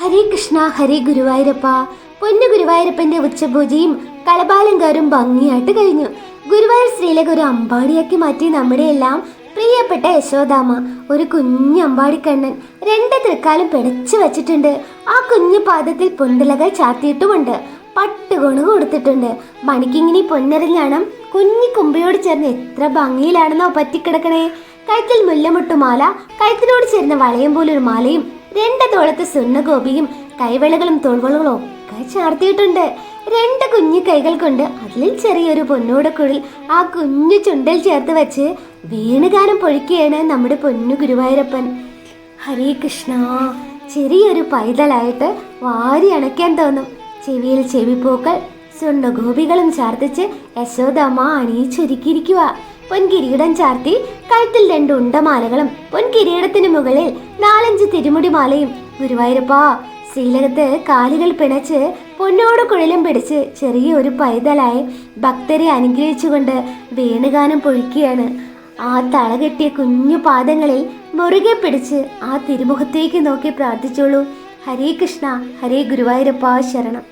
ഹരേ കൃഷ്ണ ഹരേ ഗുരുവായൂരപ്പ. പൊന്നു ഗുരുവായൂരപ്പന്റെ ഉച്ചപൂജയും കളഭാലങ്കാരും ഭംഗിയായിട്ട് കഴിഞ്ഞു. ഗുരുവായൂർ ശ്രീലക ഒരു അമ്പാടിയാക്കി മാറ്റി നമ്മുടെ എല്ലാം പ്രിയപ്പെട്ട യശോദാമ്മ. ഒരു കുഞ്ഞു അമ്പാടിക്കണ്ണൻ രണ്ട് തൃക്കാലും പിടച്ചു വച്ചിട്ടുണ്ട്. ആ കുഞ്ഞു പാദത്തിൽ പൊന്തലകൾ ചാത്തിയിട്ടുമുണ്ട്. പട്ടുകൊണു കൊടുത്തിട്ടുണ്ട്. മണിക്കിങ്ങിനി പൊന്നരഞ്ഞാണം കുഞ്ഞി കുമ്പയോട് ചേർന്ന് എത്ര ഭംഗിയിലാണെന്നോ പറ്റിക്കിടക്കണേ. കഴുത്തിൽ മുല്ലമുട്ടുമാല, കഴുത്തിനോട് ചേർന്ന വളയം പോലൊരു മാലയും രണ്ട് തോളത്ത് സ്വർണ്ണഗോപിയും കൈവളകളും തോൾവളകളും ഒക്കെ ചാർത്തിയിട്ടുണ്ട്. രണ്ട് കുഞ്ഞു കൈകൾ കൊണ്ട് അതിൽ ചെറിയൊരു പൊന്നോടക്കുഴൽ ആ കുഞ്ഞു ചുണ്ടൽ ചേർത്ത് വെച്ച് വീണുഗാനം പൊഴിക്കുകയാണ് നമ്മുടെ പൊന്നു ഗുരുവായൂരപ്പൻ. ഹരേ കൃഷ്ണ. ചെറിയൊരു പൈതലായിട്ട് വാരി അണയ്ക്കാൻ തോന്നും. ചെവിയിൽ ചെവിപ്പൂക്കൾ സ്വർണ്ണഗോപികളും ചാർത്തിച്ച് യശോദാമ്മ അണിയിച്ചൊരുക്കിയിരിക്കുക. പൊൻകിരീടം ചാർത്തി കഴുത്തിൽ രണ്ട് ഉണ്ടമാലകളും പൊൻകിരീടത്തിന് മുകളിൽ 4-5 തിരുമുടിമാലയും. ഗുരുവായൂരപ്പാ, ശ്രീലകത്ത് കാലുകൾ പിണച്ച് പൊന്നോട് കുഴലും പിടിച്ച് ചെറിയൊരു പൈതലായി ഭക്തരെ അനുഗ്രഹിച്ചുകൊണ്ട് വേണുഗാനം പൊഴിക്കുകയാണ്. ആ തളകെട്ടിയ കുഞ്ഞു പാദങ്ങളിൽ മുറുകെ പിടിച്ച് ആ തിരുമുഖത്തേക്ക് നോക്കി പ്രാർത്ഥിച്ചോളൂ. ഹരേ കൃഷ്ണ ഹരേ ഗുരുവായൂരപ്പ ശരണം.